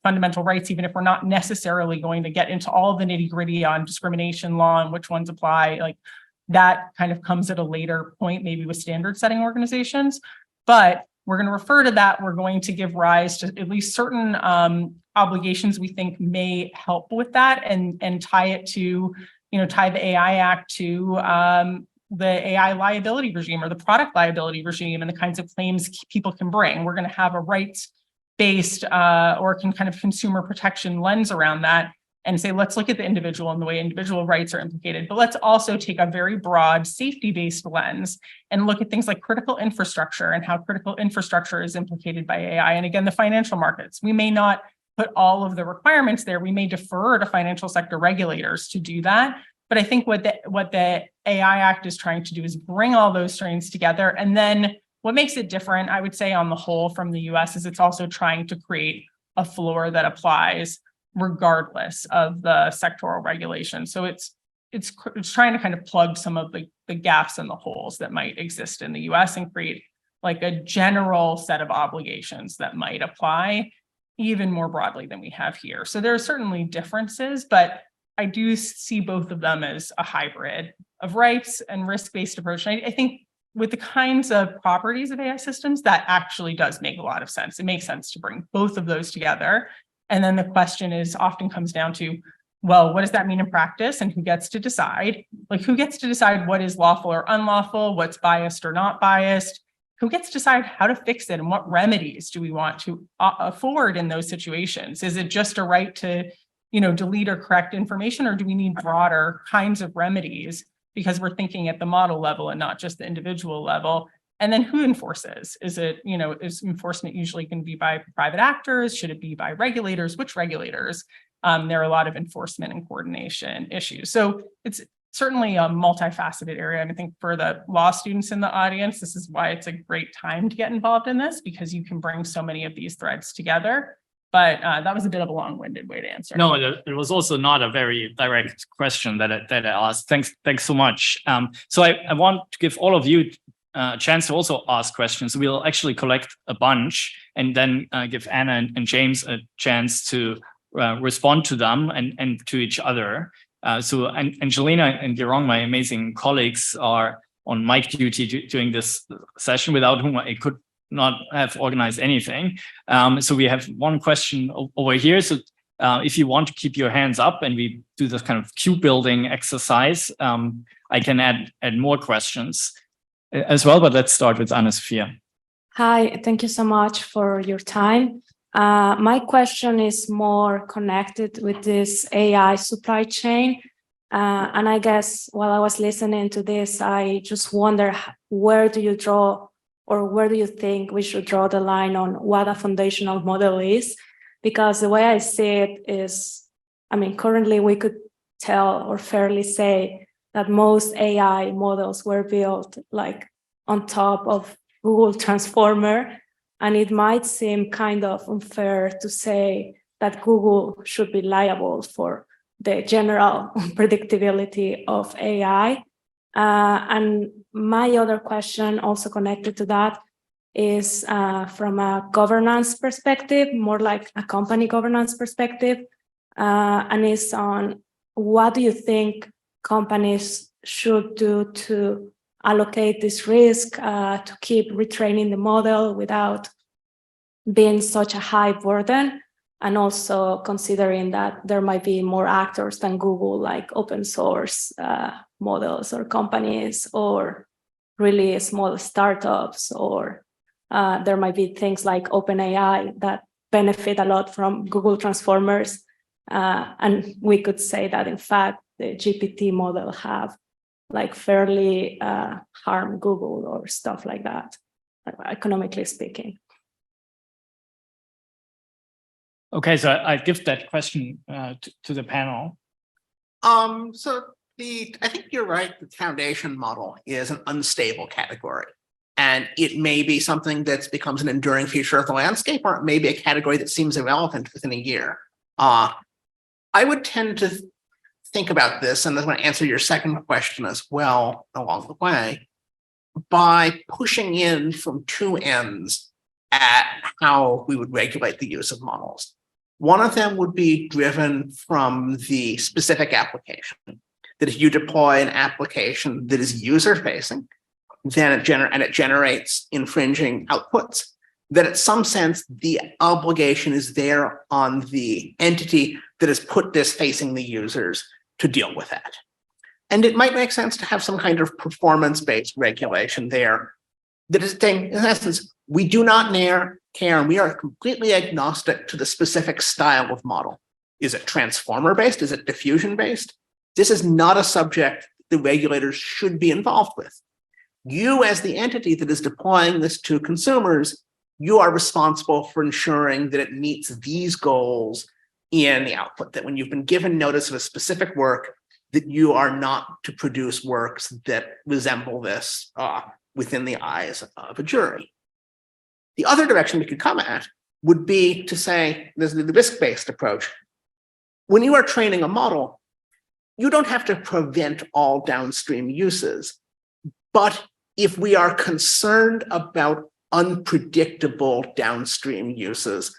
fundamental rights, even if we're not necessarily going to get into all the nitty-gritty on discrimination law and which ones apply. Like that kind of comes at a later point, maybe with standard setting organizations. But we're going to refer to that. We're going to give rise to at least certain obligations we think may help with that, and tie it to, tie the AI Act to the AI liability regime or the product liability regime and the kinds of claims people can bring. We're going to have a rights-based or kind of consumer protection lens around that and say, let's look at the individual and the way individual rights are implicated. But let's also take a very broad safety-based lens and look at things like critical infrastructure and how critical infrastructure is implicated by AI. And again, the financial markets. We may not put all of the requirements there. We may defer to financial sector regulators to do that. But I think what the AI Act is trying to do is bring all those strands together. And then what makes it different, I would say on the whole from the US, is it's also trying to create a floor that applies regardless of the sectoral regulation. So it's trying to kind of plug some of the gaps and the holes that might exist in the US and create like a general set of obligations that might apply even more broadly than we have here. So there are certainly differences, but I do see both of them as a hybrid of rights and risk-based approach. And I think with the kinds of properties of AI systems, that actually does make a lot of sense. It makes sense to bring both of those together. And then the question is often comes down to, well, what does that mean in practice and who gets to decide? Like who gets to decide what is lawful or unlawful, what's biased or not biased? Who gets to decide how to fix it and what remedies do we want to afford in those situations? Is it just a right to, delete or correct information, or do we need broader kinds of remedies because we're thinking at the model level and not just the individual level? And then who enforces? Is it, is enforcement usually going to be by private actors? Should it be by regulators? Which regulators? There are a lot of enforcement and coordination issues. So it's certainly a multifaceted area. And I think for the law students in the audience, this is why it's a great time to get involved in this, because you can bring so many of these threads together. But that was a bit of a long-winded way to answer. No, it was also not a very direct question that I asked. Thanks so much. So I want to give all of you a chance to also ask questions. We'll actually collect a bunch and then give Anna and James a chance to respond to them and to each other. So Angelina and Yaron, my amazing colleagues, are on mic duty during this session, without whom I could not have organized anything. So we have one question over here. So if you want to keep your hands up and we do this kind of queue building exercise, I can add more questions as well, but let's start with Anna-Sophia. Hi, thank you so much for your time. My question is more connected with this AI supply chain. And I guess while I was listening to this, I just wonder, where do you draw, or where do you think we should draw the line on what a foundational model is? Because the way I see it is, currently we could tell or fairly say that most AI models were built like on top of Google Transformer. And it might seem kind of unfair to say that Google should be liable for the general predictability of AI. And my other question, also connected to that, is from a governance perspective, more like a company governance perspective, and is on what do you think companies should do to allocate this risk, to keep retraining the model without being such a high burden, and also considering that there might be more actors than Google, like open source models or companies, or really small startups, or there might be things like OpenAI that benefit a lot from Google Transformers. And we could say that, in fact, the GPT model have like fairly harm Google or stuff like that, economically speaking. Okay, so I give that question to the panel. I think you're right. The foundation model is an unstable category, and it may be something that becomes an enduring feature of the landscape, or it may be a category that seems irrelevant within a year. I would tend to think about this, and I'm going to answer your second question as well along the way, by pushing in from two ends at how we would regulate the use of models. One of them would be driven from the specific application, that if you deploy an application that is user-facing, then it generates infringing outputs, that in some sense, the obligation is there on the entity that has put this facing the users to deal with that. And it might make sense to have some kind of performance-based regulation there that is saying, in essence, we do not care, and we are completely agnostic to the specific style of model. Is it transformer-based? Is it diffusion-based? This is not a subject the regulators should be involved with. You, as the entity that is deploying this to consumers, you are responsible for ensuring that it meets these goals in the output, that when you've been given notice of a specific work, that you are not to produce works that resemble this within the eyes of a jury. The other direction we could come at would be to say, there's the risk-based approach. When you are training a model, you don't have to prevent all downstream uses, but if we are concerned about unpredictable downstream uses,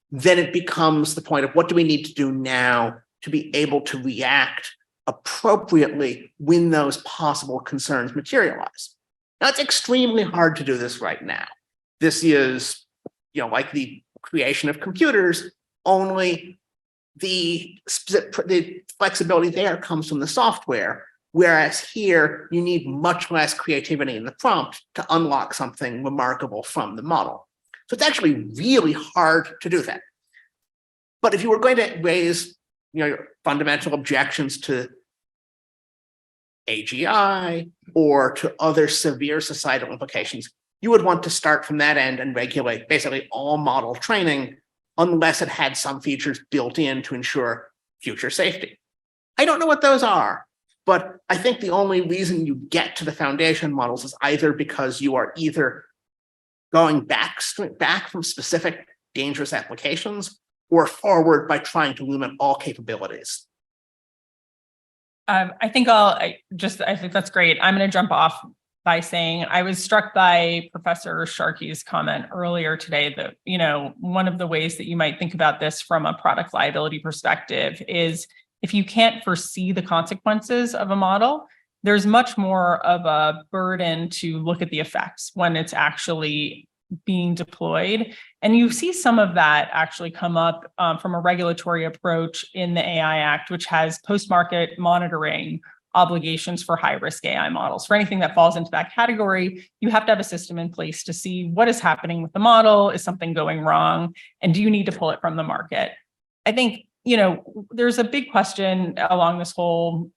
then it becomes the point of what do we need to do now to be able to react appropriately when those possible concerns materialize. Now, it's extremely hard to do this right now. This is, like the creation of computers, only the flexibility there comes from the software, whereas here you need much less creativity in the prompt to unlock something remarkable from the model. So it's actually really hard to do that. But if you were going to raise, your fundamental objections to AGI or to other severe societal implications, you would want to start from that end and regulate basically all model training unless it had some features built in to ensure future safety. I don't know what those are, but I think the only reason you get to the foundation models is either because you are either going back from specific dangerous applications or forward by trying to limit all capabilities. I think that's great. I'm going to jump off by saying I was struck by Professor Sharkey's comment earlier today that, one of the ways that you might think about this from a product liability perspective is if you can't foresee the consequences of a model, there's much more of a burden to look at the effects when it's actually being deployed. And you see some of that actually come up from a regulatory approach in the AI Act, which has post-market monitoring obligations for high-risk AI models. For anything that falls into that category, you have to have a system in place to see what is happening with the model, is something going wrong, and do you need to pull it from the market? I think, there's a big question along this whole,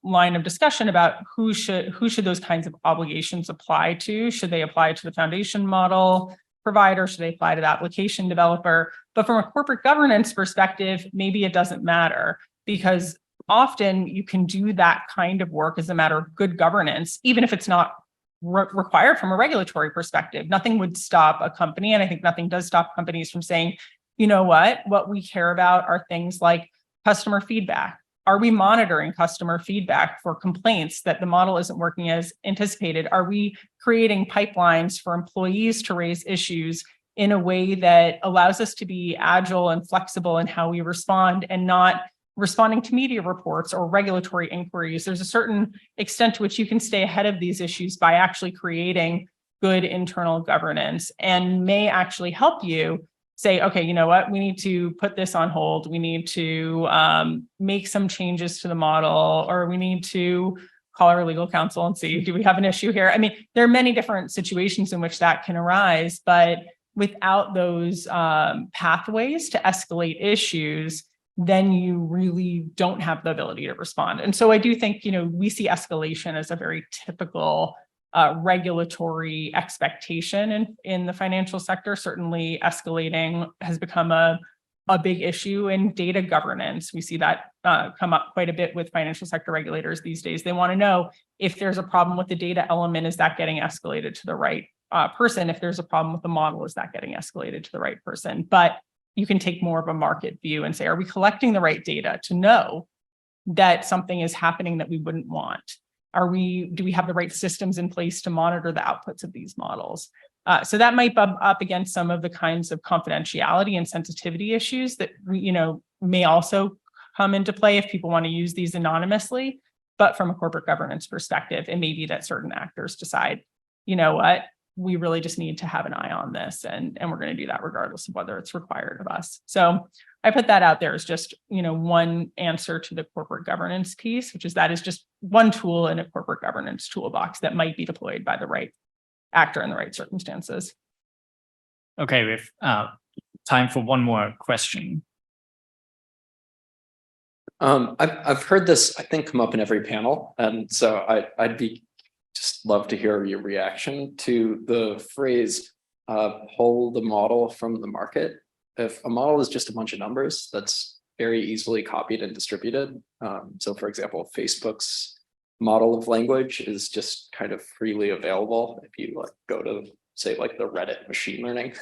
line of discussion about who should those kinds of obligations apply to? Should they apply to the foundation model provider? Should they apply to the application developer? But from a corporate governance perspective, maybe it doesn't matter because often you can do that kind of work as a matter of good governance, even if it's not required from a regulatory perspective. Nothing would stop a company, and I think nothing does stop companies from saying, you know what we care about are things like customer feedback. Are we monitoring customer feedback for complaints that the model isn't working as anticipated? Are we creating pipelines for employees to raise issues in a way that allows us to be agile and flexible in how we respond and not responding to media reports or regulatory inquiries? There's a certain extent to which you can stay ahead of these issues by actually creating good internal governance and may actually help you say, okay, you know what, we need to put this on hold. We need to make some changes to the model, or we need to call our legal counsel and see, do we have an issue here? I mean, there are many different situations in which that can arise, but without those pathways to escalate issues, then you really don't have the ability to respond. And so I do think, we see escalation as a very typical regulatory expectation in the financial sector. Certainly escalating has become a big issue in data governance. We see that come up quite a bit with financial sector regulators these days. They want to know if there's a problem with the data element, is that getting escalated to the right person? If there's a problem with the model, is that getting escalated to the right person? But you can take more of a market view and say, are we collecting the right data to know that something is happening that we wouldn't want? Do we have the right systems in place to monitor the outputs of these models? So that might bump up against some of the kinds of confidentiality and sensitivity issues that may also come into play if people want to use these anonymously. But from a corporate governance perspective, it may be that certain actors decide, you know what, we really just need to have an eye on this, and we're going to do that regardless of whether it's required of us. So I put that out there as just, one answer to the corporate governance piece, which is that is just one tool in a corporate governance toolbox that might be deployed by the right actor in the right circumstances. Okay, we have time for one more question. I've heard this, I think, come up in every panel, and so I'd be just love to hear your reaction to the phrase pull the model from the market. If a model is just a bunch of numbers, that's very easily copied and distributed. So for example, Facebook's model of language is just kind of freely available. If you go to say the Reddit machine learning,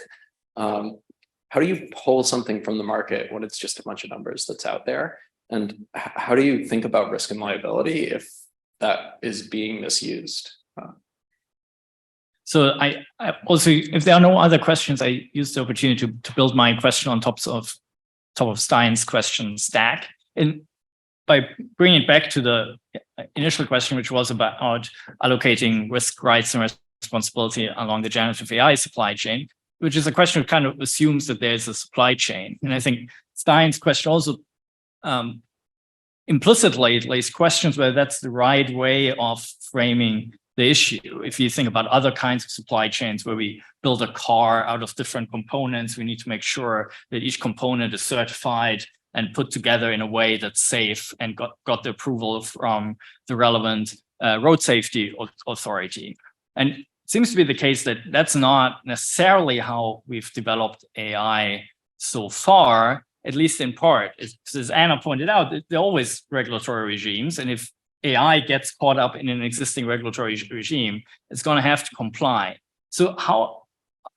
how do you pull something from the market when it's just a bunch of numbers that's out there? And how do you think about risk and liability if that is being misused? So I also, if there are no other questions, I use the opportunity to build my question on top of Stein's question stack. And by bringing it back to the initial question, which was about allocating risk, rights, and responsibility along the generative AI supply chain, which is a question that kind of assumes that there's a supply chain. And I think Stein's question also implicitly, at least, questions whether that's the right way of framing the issue. If you think about other kinds of supply chains where we build a car out of different components, we need to make sure that each component is certified and put together in a way that's safe and got the approval from the relevant road safety authority. And it seems to be the case that that's not necessarily how we've developed AI so far, at least in part. As Anna pointed out, there are always regulatory regimes, and if AI gets caught up in an existing regulatory regime, it's going to have to comply. So how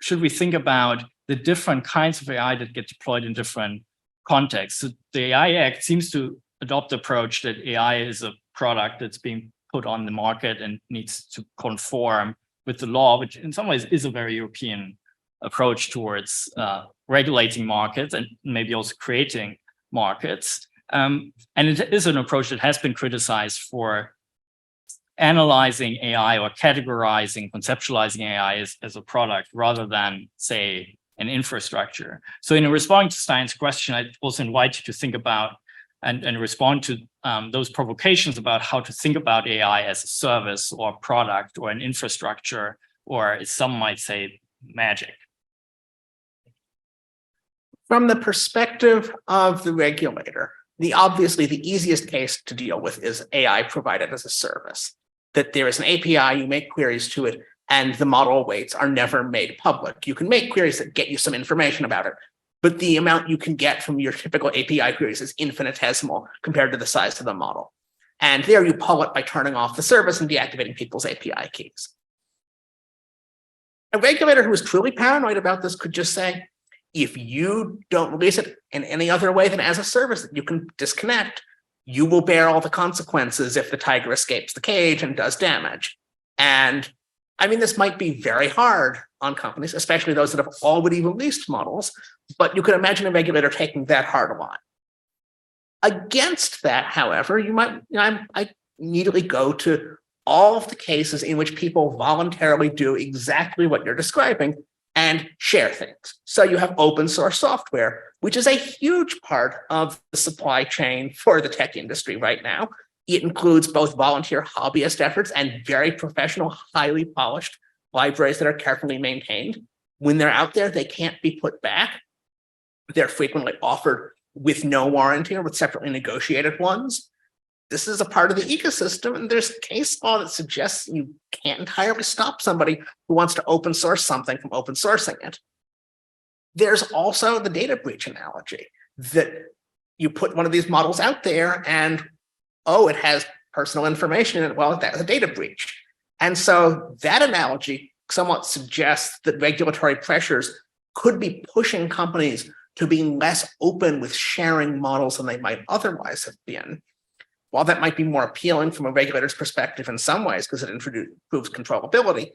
should we think about the different kinds of AI that get deployed in different contexts? So the AI Act seems to adopt the approach that AI is a product that's being put on the market and needs to conform with the law, which in some ways is a very European approach towards regulating markets and maybe also creating markets. And it is an approach that has been criticized for analyzing AI or categorizing, conceptualizing AI as a product rather than, say, an infrastructure. So in responding to Stein's question, I also invite you to think about and respond to those provocations about how to think about AI as a service or product or an infrastructure, or as some might say, magic. From the perspective of the regulator, obviously the easiest case to deal with is AI provided as a service, that there is an API, you make queries to it, and the model weights are never made public. You can make queries that get you some information about it, but the amount you can get from your typical API queries is infinitesimal compared to the size of the model. And there you pull it by turning off the service and deactivating people's API keys. A regulator who is truly paranoid about this could just say, if you don't release it in any other way than as a service that you can disconnect, you will bear all the consequences if the tiger escapes the cage and does damage. And I mean, this might be very hard on companies, especially those that have already released models, but you could imagine a regulator taking that hard a lot. Against that, however, you might, I immediately go to all of the cases in which people voluntarily do exactly what you're describing and share things. So you have open source software, which is a huge part of the supply chain for the tech industry right now. It includes both volunteer hobbyist efforts and very professional, highly polished libraries that are carefully maintained. When they're out there, they can't be put back. They're frequently offered with no warranty or with separately negotiated ones. This is a part of the ecosystem, and there's case law that suggests you can't entirely stop somebody who wants to open source something from open sourcing it. There's also the data breach analogy that you put one of these models out there and, oh, it has personal information in it. Well, that's a data breach. And so that analogy somewhat suggests that regulatory pressures could be pushing companies to being less open with sharing models than they might otherwise have been. While that might be more appealing from a regulator's perspective in some ways because it improves controllability,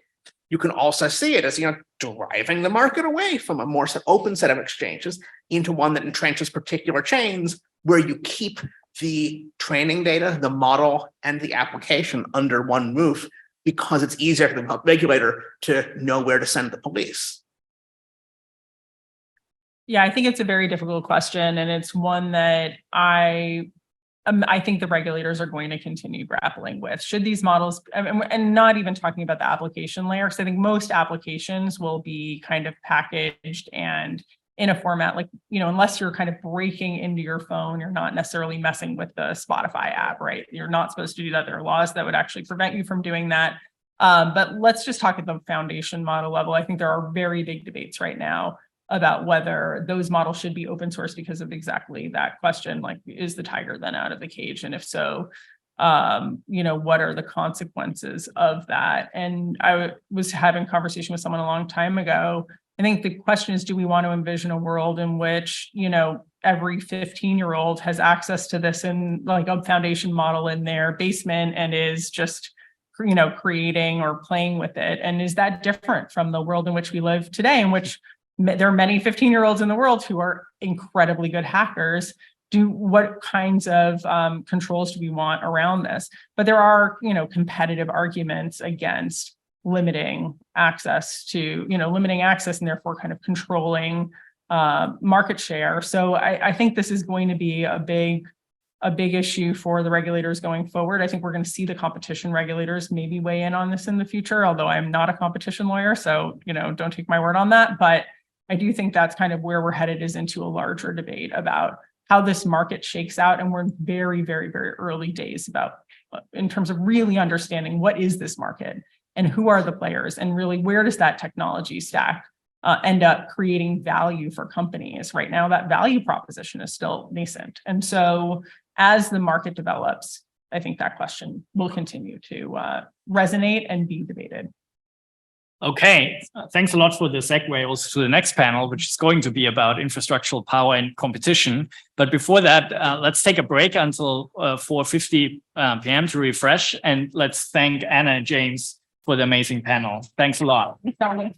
you can also see it as driving the market away from a more open set of exchanges into one that entrenches particular chains where you keep the training data, the model, and the application under one roof because it's easier for the regulator to know where to send the police. Yeah, I think it's a very difficult question, and it's one that I think the regulators are going to continue grappling with. Should these models, and not even talking about the application layer, because I think most applications will be kind of packaged and in a format like, unless you're kind of breaking into your phone, you're not necessarily messing with the Spotify app, right? You're not supposed to do that. There are laws that would actually prevent you from doing that. But let's just talk at the foundation model level. I think there are very big debates right now about whether those models should be open source because of exactly that question, like, is the tiger then out of the cage? And if so, what are the consequences of that? And I was having a conversation with someone a long time ago. I think the question is, do we want to envision a world in which, every 15-year-old has access to this and like a foundation model in their basement and is just creating or playing with it? And is that different from the world in which we live today, in which there are many 15-year-olds in the world who are incredibly good hackers? What kinds of controls do we want around this? But there are, competitive arguments against limiting access and therefore kind of controlling market share. So I think this is going to be a big issue for the regulators going forward. I think we're going to see the competition regulators maybe weigh in on this in the future, although I'm not a competition lawyer, so don't take my word on that. But I do think that's kind of where we're headed, is into a larger debate about how this market shakes out. And we're in very, very, very early days in terms of really understanding what is this market and who are the players, and really where does that technology stack end up creating value for companies. Right now, that value proposition is still nascent. And so as the market develops, I think that question will continue to resonate and be debated. Okay, thanks a lot for the segue also to the next panel, which is going to be about infrastructural power and competition. But before that, let's take a break until 4:50 p.m. to refresh. And let's thank Anna and James for the amazing panel. Thanks a lot. Sorry.